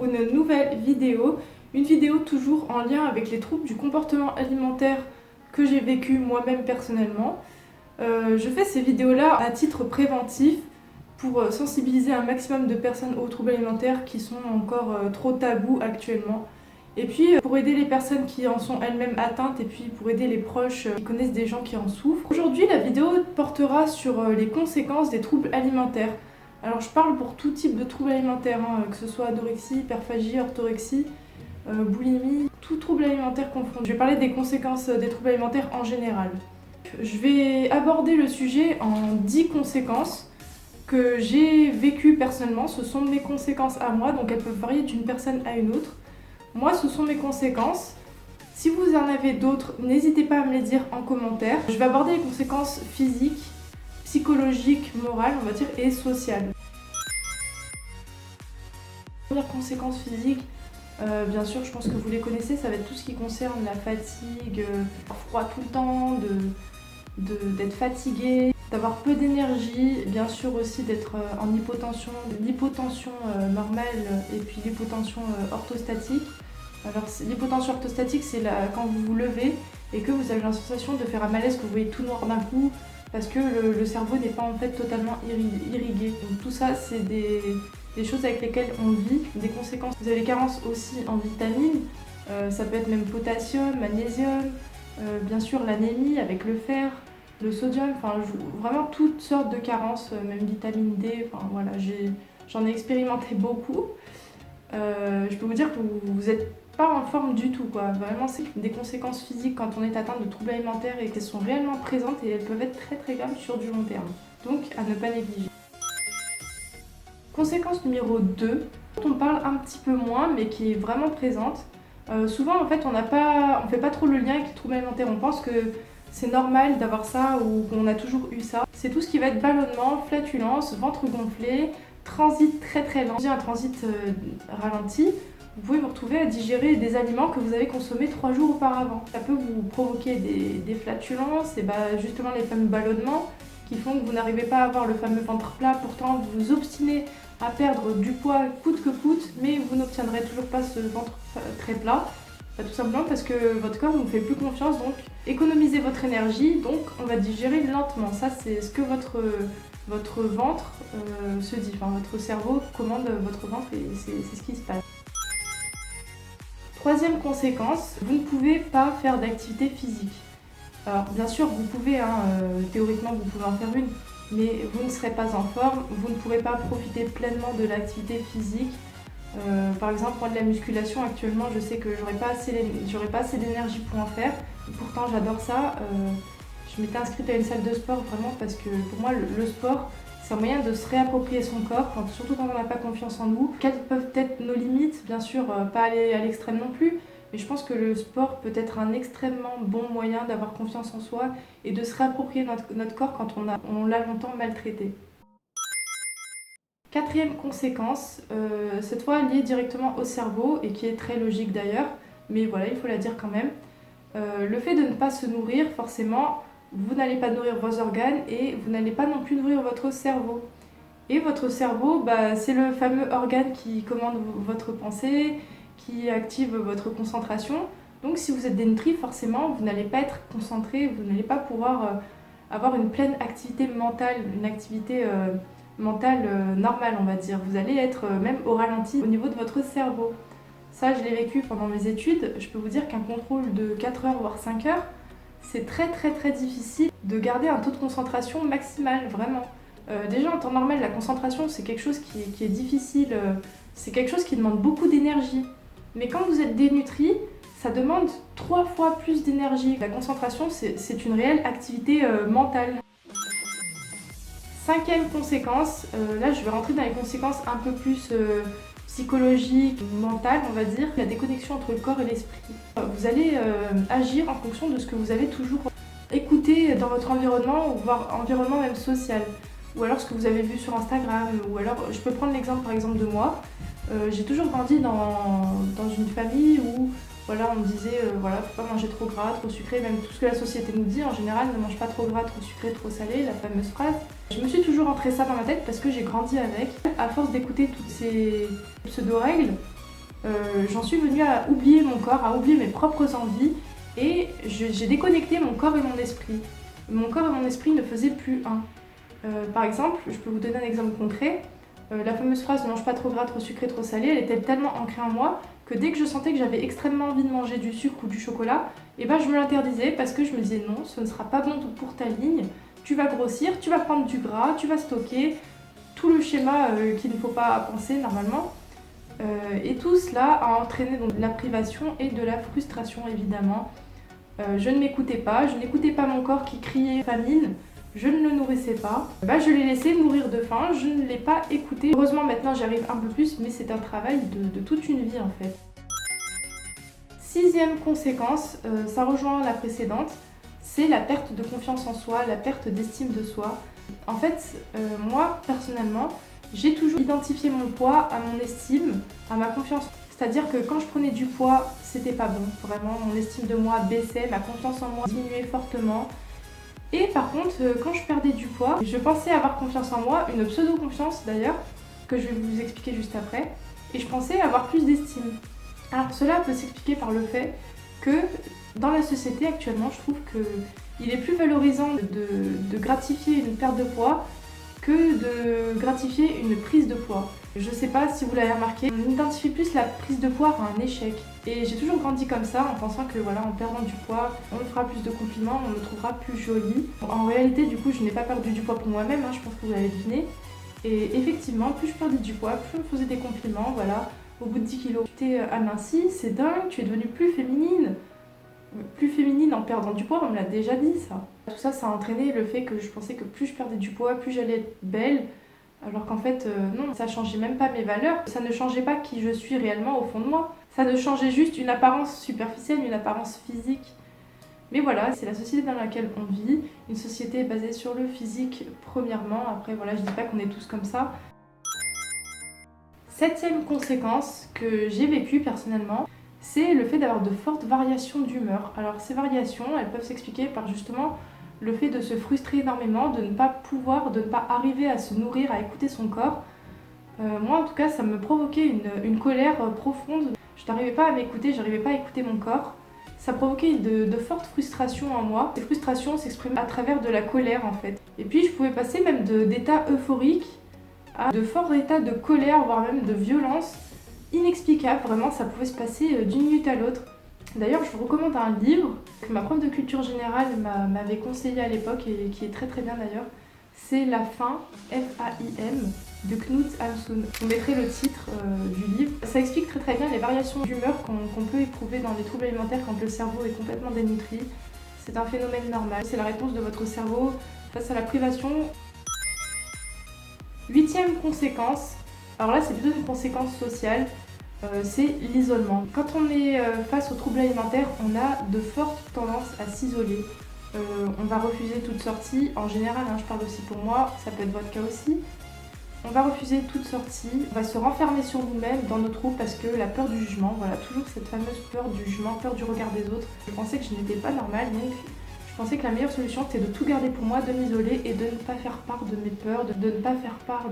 une nouvelle vidéo. Une vidéo toujours en lien avec les troubles du comportement alimentaire que j'ai vécu moi-même personnellement. Je fais ces vidéos-là à titre préventif pour sensibiliser un maximum de personnes aux troubles alimentaires qui sont encore trop tabous actuellement. Et puis pour aider les personnes qui en sont elles-mêmes atteintes et puis pour aider les proches qui connaissent des gens qui en souffrent. Aujourd'hui, la vidéo portera sur les conséquences des troubles alimentaires. Alors je parle pour tout type de troubles alimentaires, que ce soit anorexie, hyperphagie, orthorexie, boulimie, tout trouble alimentaire confondu. Je vais parler des conséquences des troubles alimentaires en général. Je vais aborder le sujet en 10 conséquences que j'ai vécues personnellement. Ce sont mes conséquences à moi, donc elles peuvent varier d'une personne à une autre. Moi, ce sont mes conséquences. Si vous en avez d'autres, n'hésitez pas à me les dire en commentaire. Je vais aborder les conséquences physiques, psychologiques, morales, on va dire, et sociales. Première conséquence physique, bien sûr, je pense que vous les connaissez, ça va être tout ce qui concerne la fatigue, froid tout le temps, d'être fatigué, d'avoir peu d'énergie, bien sûr aussi d'être en hypotension, l'hypotension normale et puis l'hypotension orthostatique. Alors l'hypotension orthostatique, c'est quand vous vous levez et que vous avez la sensation de faire un malaise, que vous voyez tout noir d'un coup parce que le cerveau n'est pas en fait totalement irrigué. Donc tout ça, c'est des choses avec lesquelles on vit, des conséquences. Vous avez les carences aussi en vitamines, ça peut être même potassium, magnésium, bien sûr l'anémie avec le fer, le sodium, enfin vraiment toutes sortes de carences, même vitamine D, enfin voilà, j'en ai expérimenté beaucoup. Je peux vous dire que vous êtes pas en forme du tout, quoi. Vraiment, c'est des conséquences physiques quand on est atteint de troubles alimentaires et qu'elles sont réellement présentes et elles peuvent être très très graves sur du long terme. Donc à ne pas négliger. Conséquence numéro 2, dont on parle un petit peu moins mais qui est vraiment présente. Souvent en fait on fait pas trop le lien avec les troubles alimentaires, on pense que c'est normal d'avoir ça ou qu'on a toujours eu ça. C'est tout ce qui va être ballonnement, flatulence, ventre gonflé, transit très très lent, un transit ralenti. Vous pouvez vous retrouver à digérer des aliments que vous avez consommés 3 jours auparavant. Ça peut vous provoquer des flatulences et justement les fameux ballonnements qui font que vous n'arrivez pas à avoir le fameux ventre plat. Pourtant vous vous obstinez à perdre du poids coûte que coûte, mais vous n'obtiendrez toujours pas ce ventre très plat. Tout simplement parce que votre corps ne vous fait plus confiance, donc économisez votre énergie, donc on va digérer lentement. Ça c'est ce que votre ventre se dit, enfin votre cerveau commande votre ventre et c'est ce qui se passe. Troisième conséquence, vous ne pouvez pas faire d'activité physique. Alors bien sûr vous pouvez, théoriquement vous pouvez en faire une, mais vous ne serez pas en forme, vous ne pourrez pas profiter pleinement de l'activité physique. Par exemple, moi de la musculation actuellement, je sais que j'aurais pas assez d'énergie pour en faire. Pourtant j'adore ça. Je m'étais inscrite à une salle de sport vraiment parce que pour moi le sport c'est un moyen de se réapproprier son corps, surtout quand on n'a pas confiance en nous. Quelles peuvent être nos limites? Bien sûr, pas aller à l'extrême non plus, mais je pense que le sport peut être un extrêmement bon moyen d'avoir confiance en soi et de se réapproprier notre corps quand on l'a longtemps maltraité. Quatrième conséquence, cette fois liée directement au cerveau et qui est très logique d'ailleurs, mais voilà, il faut la dire quand même. Le fait de ne pas se nourrir, forcément, vous n'allez pas nourrir vos organes et vous n'allez pas non plus nourrir votre cerveau. Et votre cerveau, c'est le fameux organe qui commande votre pensée, qui active votre concentration. Donc si vous êtes dénutri, forcément, vous n'allez pas être concentré, vous n'allez pas pouvoir avoir une pleine activité mentale, une activité mentale normale, on va dire. Vous allez être même au ralenti au niveau de votre cerveau. Ça, je l'ai vécu pendant mes études. Je peux vous dire qu'un contrôle de 4 heures, voire 5 heures, c'est très très très difficile de garder un taux de concentration maximal, vraiment. Déjà en temps normal, la concentration c'est quelque chose qui est difficile, c'est quelque chose qui demande beaucoup d'énergie. Mais quand vous êtes dénutri, ça demande 3 fois plus d'énergie. La concentration c'est une réelle activité mentale. Cinquième conséquence, là je vais rentrer dans les conséquences un peu plus psychologiques, mentales on va dire, la déconnexion entre le corps et l'esprit. Vous allez agir en fonction de ce que vous avez toujours écouté dans votre environnement, ou voire environnement même social. Ou alors ce que vous avez vu sur Instagram, ou alors je peux prendre l'exemple par exemple de moi. J'ai toujours grandi dans une famille où voilà, on me disait voilà, faut pas manger trop gras, trop sucré, même tout ce que la société nous dit en général, ne mange pas trop gras, trop sucré, trop salé, la fameuse phrase. Je me suis toujours entré ça dans ma tête parce que j'ai grandi avec. À force d'écouter toutes ces pseudo-règles, j'en suis venue à oublier mon corps, à oublier mes propres envies et j'ai déconnecté mon corps et mon esprit. Mon corps et mon esprit ne faisaient plus un. Par exemple, je peux vous donner un exemple concret. La fameuse phrase « ne mange pas trop gras, trop sucré, trop salé », elle était tellement ancrée en moi que dès que je sentais que j'avais extrêmement envie de manger du sucre ou du chocolat, je me l'interdisais parce que je me disais non, ce ne sera pas bon pour ta ligne, tu vas grossir, tu vas prendre du gras, tu vas stocker, tout le schéma qu'il ne faut pas penser normalement. Et tout cela a entraîné donc de la privation et de la frustration évidemment. Je ne m'écoutais pas, je n'écoutais pas mon corps qui criait famine, je ne le nourrissais pas. Je l'ai laissé mourir de faim, je ne l'ai pas écouté. Heureusement maintenant j'y arrive un peu plus, mais c'est un travail de toute une vie en fait. Sixième conséquence, ça rejoint la précédente, c'est la perte de confiance en soi, la perte d'estime de soi. En fait, moi personnellement, j'ai toujours identifié mon poids à mon estime, à ma confiance. C'est-à-dire que quand je prenais du poids, c'était pas bon. Vraiment, mon estime de moi baissait, ma confiance en moi diminuait fortement. Et par contre, quand je perdais du poids, je pensais avoir confiance en moi, une pseudo-confiance d'ailleurs, que je vais vous expliquer juste après. Et je pensais avoir plus d'estime. Alors cela peut s'expliquer par le fait que dans la société actuellement, je trouve qu'il est plus valorisant de gratifier une perte de poids que de gratifier une prise de poids. Je sais pas si vous l'avez remarqué, on identifie plus la prise de poids à un échec. Et j'ai toujours grandi comme ça, en pensant que voilà, en perdant du poids, on me fera plus de compliments, on me trouvera plus jolie. En réalité, du coup, je n'ai pas perdu du poids pour moi-même, je pense que vous l'avez deviné. Et effectivement, plus je perdais du poids, plus on me faisait des compliments, voilà. Au bout de 10 kilos, tu t'es amincie, c'est dingue, tu es devenue plus féminine. Plus féminine en perdant du poids, on me l'a déjà dit ça. Tout ça, ça a entraîné le fait que je pensais que plus je perdais du poids, plus j'allais être belle. Alors qu'en fait, non, ça changeait même pas mes valeurs. Ça ne changeait pas qui je suis réellement au fond de moi. Ça ne changeait juste une apparence superficielle, une apparence physique. Mais voilà, c'est la société dans laquelle on vit. Une société basée sur le physique, premièrement. Après, voilà, je dis pas qu'on est tous comme ça. Septième conséquence que j'ai vécue personnellement, c'est le fait d'avoir de fortes variations d'humeur. Alors ces variations, elles peuvent s'expliquer par justement le fait de se frustrer énormément, de ne pas pouvoir, de ne pas arriver à se nourrir, à écouter son corps. Moi en tout cas, ça me provoquait une colère profonde. Je n'arrivais pas à m'écouter, je n'arrivais pas à écouter mon corps. Ça provoquait de fortes frustrations en moi. Ces frustrations s'expriment à travers de la colère en fait. Et puis je pouvais passer même d'états euphoriques à de forts états de colère, voire même de violence inexplicable. Vraiment, ça pouvait se passer d'une minute à l'autre. D'ailleurs, je vous recommande un livre que ma prof de culture générale m'avait conseillé à l'époque et qui est très très bien d'ailleurs. C'est La faim, F-A-I-M, de Knut Hamsun. Je vous mettrai le titre du livre. Ça explique très très bien les variations d'humeur qu'on peut éprouver dans les troubles alimentaires quand le cerveau est complètement dénutri. C'est un phénomène normal. C'est la réponse de votre cerveau face à la privation. Huitième conséquence, alors là c'est plutôt une conséquence sociale, c'est l'isolement. Quand on est face aux troubles alimentaires, on a de fortes tendances à s'isoler. On va refuser toute sortie, en général, je parle aussi pour moi, ça peut être votre cas aussi. On va refuser toute sortie, on va se renfermer sur nous-mêmes dans nos troubles parce que la peur du jugement, voilà, toujours cette fameuse peur du jugement, peur du regard des autres. Je pensais que je n'étais pas normale, donc je pensais que la meilleure solution c'était de tout garder pour moi, de m'isoler et de ne pas faire part de mes peurs, de ne pas faire part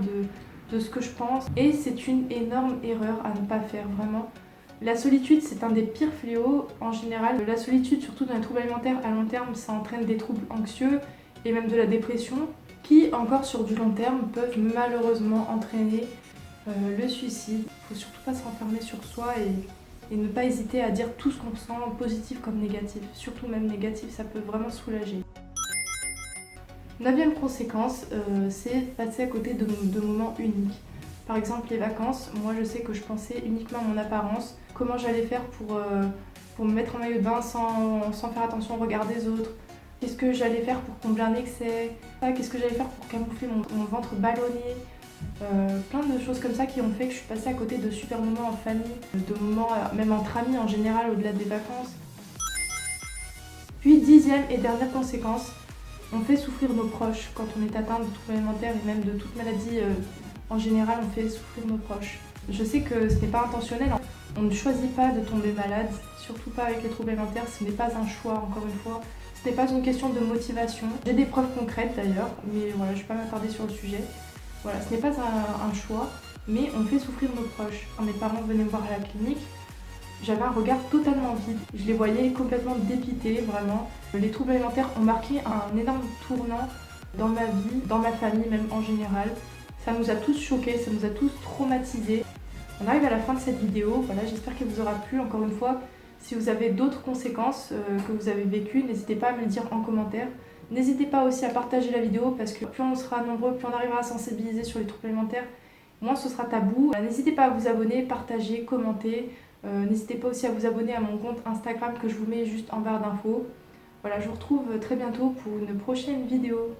de ce que je pense. Et c'est une énorme erreur à ne pas faire, vraiment. La solitude, c'est un des pires fléaux en général. La solitude, surtout dans les troubles alimentaires, à long terme, ça entraîne des troubles anxieux et même de la dépression qui, encore sur du long terme, peuvent malheureusement entraîner le suicide. Il faut surtout pas s'enfermer sur soi et ne pas hésiter à dire tout ce qu'on sent, positif comme négatif. Surtout même négatif, ça peut vraiment soulager. Neuvième conséquence, c'est passer à côté de moments uniques. Par exemple les vacances, moi je sais que je pensais uniquement à mon apparence, comment j'allais faire pour me mettre en maillot de bain sans faire attention au regard des autres, qu'est-ce que j'allais faire pour combler un excès, qu'est-ce que j'allais faire pour camoufler mon ventre ballonné, plein de choses comme ça qui ont fait que je suis passée à côté de super moments en famille, de moments même entre amis en général au-delà des vacances. Puis dixième et dernière conséquence, on fait souffrir nos proches quand on est atteint de troubles alimentaires et même de toute maladie en général, on fait souffrir nos proches. Je sais que ce n'est pas intentionnel, on ne choisit pas de tomber malade, surtout pas avec les troubles alimentaires, ce n'est pas un choix encore une fois, ce n'est pas une question de motivation. J'ai des preuves concrètes d'ailleurs, mais voilà, je ne vais pas m'attarder sur le sujet. Voilà, ce n'est pas un choix, mais on fait souffrir nos proches. Quand mes parents venaient me voir à la clinique, j'avais un regard totalement vide. Je les voyais complètement dépités, vraiment. Les troubles alimentaires ont marqué un énorme tournant dans ma vie, dans ma famille même en général. Ça nous a tous choqués, ça nous a tous traumatisés. On arrive à la fin de cette vidéo, voilà, j'espère qu'elle vous aura plu. Encore une fois, si vous avez d'autres conséquences que vous avez vécues, n'hésitez pas à me le dire en commentaire. N'hésitez pas aussi à partager la vidéo parce que plus on sera nombreux, plus on arrivera à sensibiliser sur les troubles alimentaires, moins ce sera tabou. N'hésitez pas à vous abonner, partager, commenter. N'hésitez pas aussi à vous abonner à mon compte Instagram que je vous mets juste en barre d'infos. Voilà, je vous retrouve très bientôt pour une prochaine vidéo.